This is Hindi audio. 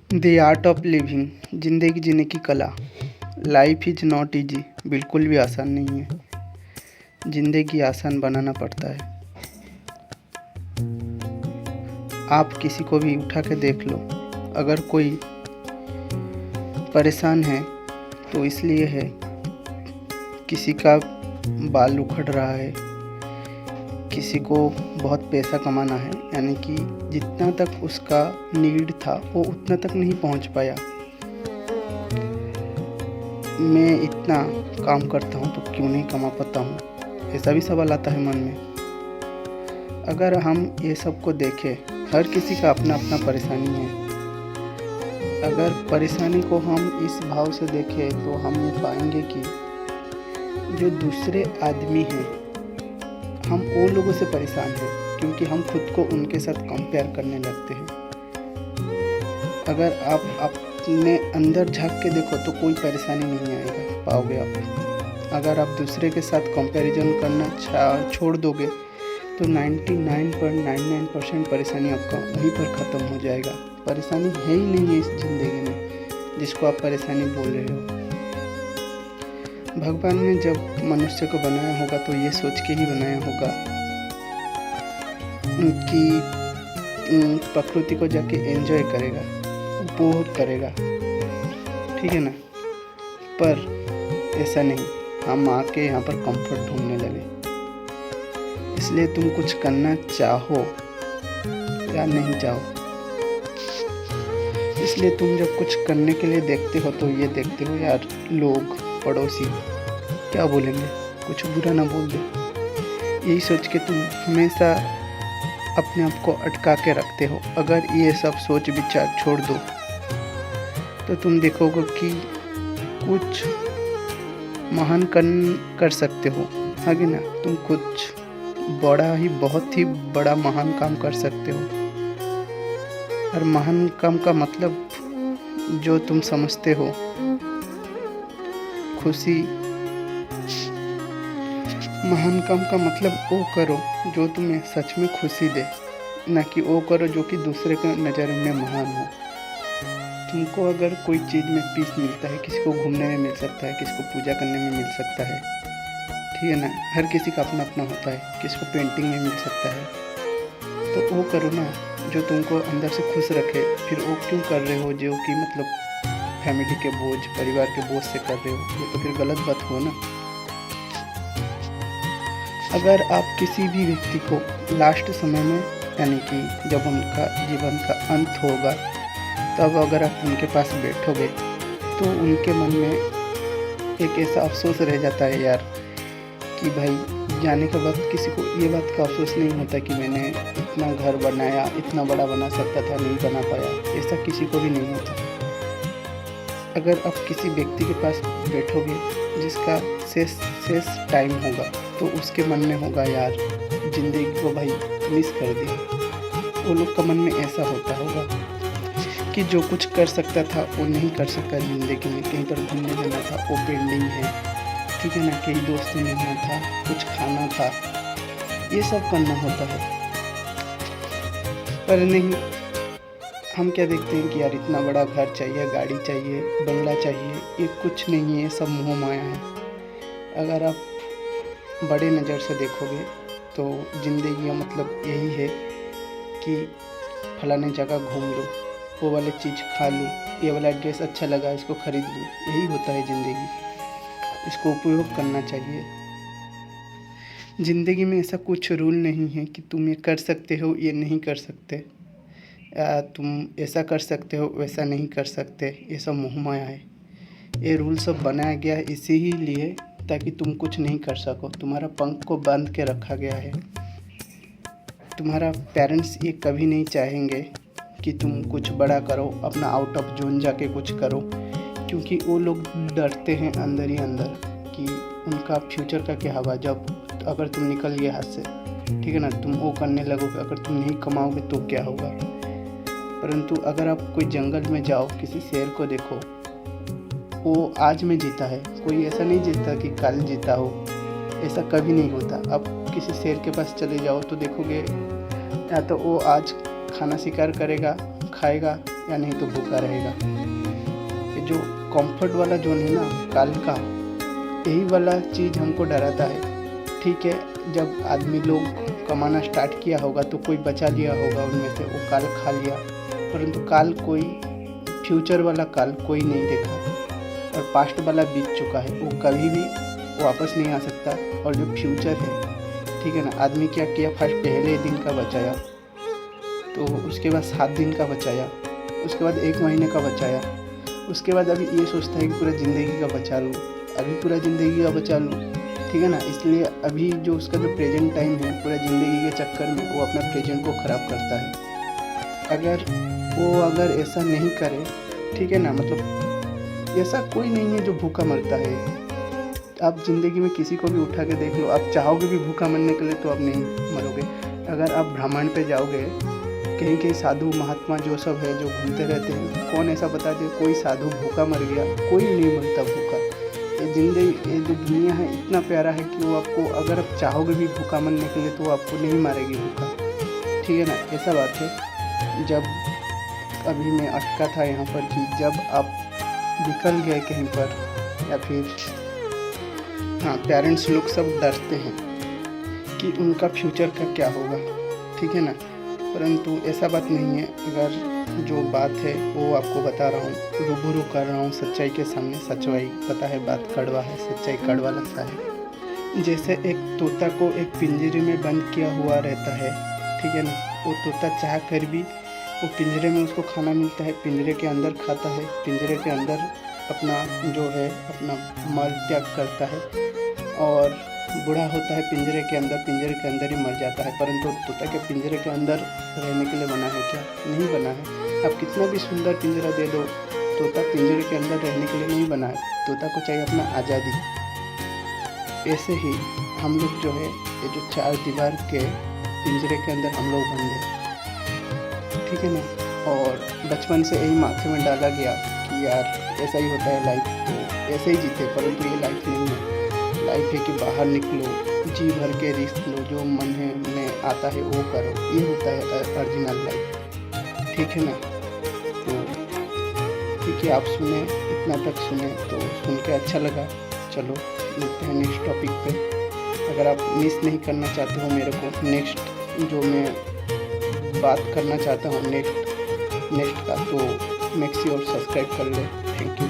द आर्ट ऑफ लिविंग, ज़िंदगी जीने की कला। लाइफ इज़ नॉट इजी, बिल्कुल भी आसान नहीं है। ज़िंदगी आसान बनाना पड़ता है। आप किसी को भी उठा के देख लो, अगर कोई परेशान है तो इसलिए है, किसी का बाल उखड़ रहा है, किसी को बहुत पैसा कमाना है, यानी कि जितना तक उसका नीड था वो उतना तक नहीं पहुंच पाया। मैं इतना काम करता हूं तो क्यों नहीं कमा पाता हूं, ऐसा भी सवाल आता है मन में। अगर हम ये सब को देखें, हर किसी का अपना अपना परेशानी है। अगर परेशानी को हम इस भाव से देखें तो हम ये पाएंगे कि जो दूसरे आदमी हैं, हम वो लोगों से परेशान हैं क्योंकि हम खुद को उनके साथ कंपेयर करने लगते हैं। अगर आप अपने अंदर झांक के देखो तो कोई परेशानी नहीं आएगा, पाओगे आप। अगर आप दूसरे के साथ कंपैरिजन करना छोड़ दोगे तो 99.99% परेशानी आपका वहीं पर ख़त्म हो जाएगा। परेशानी है ही नहीं है इस ज़िंदगी में जिसको आप परेशानी बोल रहे हो। भगवान ने जब मनुष्य को बनाया होगा तो ये सोच के ही बनाया होगा कि प्रकृति को जाके एंजॉय करेगा, उपभोग करेगा, ठीक है ना। पर ऐसा नहीं, हम आके यहाँ पर कंफर्ट ढूंढने लगे। इसलिए तुम कुछ करना चाहो या नहीं चाहो, इसलिए तुम जब कुछ करने के लिए देखते हो तो ये देखते हो यार लोग पड़ोसी क्या बोलेंगे, कुछ बुरा ना बोल दे। यही सोच के तुम हमेशा अपने आप को अटका के रखते हो। अगर ये सब सोच विचार छोड़ दो तो तुम देखोगे कि कुछ महान कर सकते हो, आगे ना। तुम कुछ बड़ा ही, बहुत ही बड़ा महान काम कर सकते हो। और महान काम का मतलब जो तुम समझते हो, खुशी। महान काम का मतलब वो करो जो तुम्हें सच में खुशी दे, ना कि वो करो जो कि दूसरे के नज़र में महान हो। तुमको अगर कोई चीज़ में पीस मिलता है, किसी को घूमने में मिल सकता है, किसी को पूजा करने में मिल सकता है, ठीक है ना। हर किसी का अपना अपना होता है, किसी को पेंटिंग में मिल सकता है, तो वो करो ना जो तुमको अंदर से खुश रखे। फिर वो क्यों कर रहे हो जो कि मतलब फैमिली के बोझ, परिवार के बोझ से कर रहे हो, ये तो फिर गलत बात हो ना। अगर आप किसी भी व्यक्ति को लास्ट समय में, यानी कि जब उनका जीवन का अंत होगा, तब अगर आप उनके पास बैठोगे तो उनके मन में एक ऐसा अफसोस रह जाता है यार, कि भाई जाने के बाद किसी को ये बात का अफसोस नहीं होता कि मैंने इतना घर बनाया, इतना बड़ा बना सकता था, नहीं बना पाया। ऐसा किसी को भी नहीं होता। अगर आप किसी व्यक्ति के पास बैठोगे जिसका शेष टाइम होगा तो उसके मन में होगा यार ज़िंदगी को भाई मिस कर दिया। वो लोग का मन में ऐसा होता होगा कि जो कुछ कर सकता था वो नहीं कर सका ज़िंदगी में। कहीं पर घूमने जाना था वो पेंडिंग है, ठीक है ना। कहीं दोस्त मिलना था, कुछ खाना था, ये सब करना होता है। पर नहीं, हम क्या देखते हैं कि यार इतना बड़ा घर चाहिए, गाड़ी चाहिए, बंगला चाहिए। ये कुछ नहीं है, ये सब मोह माया है। अगर आप बड़े नज़र से देखोगे तो ज़िंदगी का मतलब यही है कि फलाने जगह घूम लो, वो वाली चीज़ खा लूँ, ये वाला ड्रेस अच्छा लगा इसको ख़रीद लूँ। यही होता है ज़िंदगी, इसको उपयोग करना चाहिए। ज़िंदगी में ऐसा कुछ रूल नहीं है कि तुम ये कर सकते हो, ये नहीं कर सकते, तुम ऐसा कर सकते हो, वैसा नहीं कर सकते। ये सब मोह माया है। ये रूल सब बनाया गया है इसी ही लिए ताकि तुम कुछ नहीं कर सको। तुम्हारा पंख को बांध के रखा गया है। तुम्हारा पेरेंट्स ये कभी नहीं चाहेंगे कि तुम कुछ बड़ा करो, अपना आउट ऑफ जोन जाके कुछ करो, क्योंकि वो लोग डरते हैं अंदर ही अंदर कि उनका फ्यूचर का क्या होगा जब अगर तुम निकल गए हाथ से, ठीक है ना। तुम वो करने लगोगे, अगर तुम नहीं कमाओगे तो क्या होगा। परंतु अगर आप कोई जंगल में जाओ, किसी शेर को देखो, वो आज में जीता है, कोई ऐसा नहीं जीता कि कल जीता हो, ऐसा कभी नहीं होता। आप किसी शेर के पास चले जाओ तो देखोगे या तो वो आज खाना शिकार करेगा, खाएगा, या नहीं तो भूखा रहेगा। ये जो कंफर्ट वाला जोन है ना काल का, यही वाला चीज़ हमको डराता है। ठीक है, जब आदमी लोग कमाना स्टार्ट किया होगा तो कोई बचा लिया होगा उनमें से, वो काल खा लिया, परंतु काल कोई फ्यूचर वाला काल कोई नहीं देखा, और पास्ट वाला बीत चुका है, वो कभी भी वापस नहीं आ सकता। और जो फ्यूचर है, ठीक है ना, आदमी क्या किया, फर्स्ट पहले दिन का बचाया, तो उसके बाद 7 दिन का बचाया, उसके बाद 1 महीने का बचाया, उसके बाद अभी ये सोचता है कि पूरा ज़िंदगी का बचा लूँ, अभी पूरा ज़िंदगी का बचा लूँ, ठीक है ना। इसलिए अभी जो उसका जो प्रेजेंट टाइम है, पूरा ज़िंदगी के चक्कर में वो अपना प्रेजेंट को ख़राब करता है। अगर ऐसा नहीं करे, ठीक है ना, मतलब ऐसा कोई नहीं है जो भूखा मरता है। आप ज़िंदगी में किसी को भी उठा के देख लो, आप चाहोगे भी भूखा मरने के लिए तो आप नहीं मरोगे। अगर आप ब्रह्मांड पे जाओगे, कहीं कहीं साधु महात्मा जो सब है जो घूमते रहते हैं, कौन ऐसा बता दे कोई साधु भूखा मर गया? कोई नहीं मरता भूखा। ये ज़िंदगी, ये जो दुनिया है इतना प्यारा है कि वो आपको, अगर आप चाहोगे भी भूखा मरने के लिए तो आपको नहीं मारेगी भूखा, ठीक है ना। ऐसा बात है। जब अभी मैं अटका था यहाँ पर कि जब आप निकल गए कहीं पर, या फिर हाँ, पेरेंट्स लोग सब डरते हैं कि उनका फ्यूचर का क्या होगा, ठीक है ना, परंतु ऐसा बात नहीं है। अगर जो बात है वो आपको बता रहा हूँ, रूबरू कर रहा हूँ सच्चाई के सामने। सच्चाई पता है, बात कड़वा है, सच्चाई कड़वा लगता है। जैसे एक तोता को एक पिंजरे में बंद किया हुआ रहता है, ठीक है ना, वो तोता चाह कर भी वो पिंजरे में उसको खाना मिलता है, पिंजरे के अंदर खाता है, पिंजरे के अंदर अपना जो है अपना मल त्याग करता है, और बूढ़ा होता है पिंजरे के अंदर ही मर जाता है। परंतु तोता के पिंजरे के अंदर रहने के लिए बना है क्या? नहीं बना है। आप कितना भी सुंदर पिंजरा दे दो, तोता पिंजरे के अंदर रहने के लिए नहीं बना है। तोता को चाहिए अपना आज़ादी। ऐसे ही हम लोग जो है, ये जो 4 दीवार के पिंजरे के अंदर हम लोग बंद हैं, ठीक है ना। और बचपन से यही माथे में डाला गया कि यार ऐसा ही होता है लाइफ, तो ऐसे ही जीते, परंतु ये लाइफ नहीं है। लाइफ है कि बाहर निकलो, जी भर के रिस्क लो, जो मन है में आता है वो करो, ये होता है ओरिजिनल लाइफ, ठीक है ना। तो ठीक है, आप सुने, इतना तक सुने तो सुन के अच्छा लगा। चलो मिलते हैं नेक्स्ट टॉपिक पे। अगर आप मिस नहीं करना चाहते हो मेरे को, नेक्स्ट जो मैं बात करना चाहता हूँ नेक्स्ट का, तो मेक श्योर सब्सक्राइब कर ले। Thank you.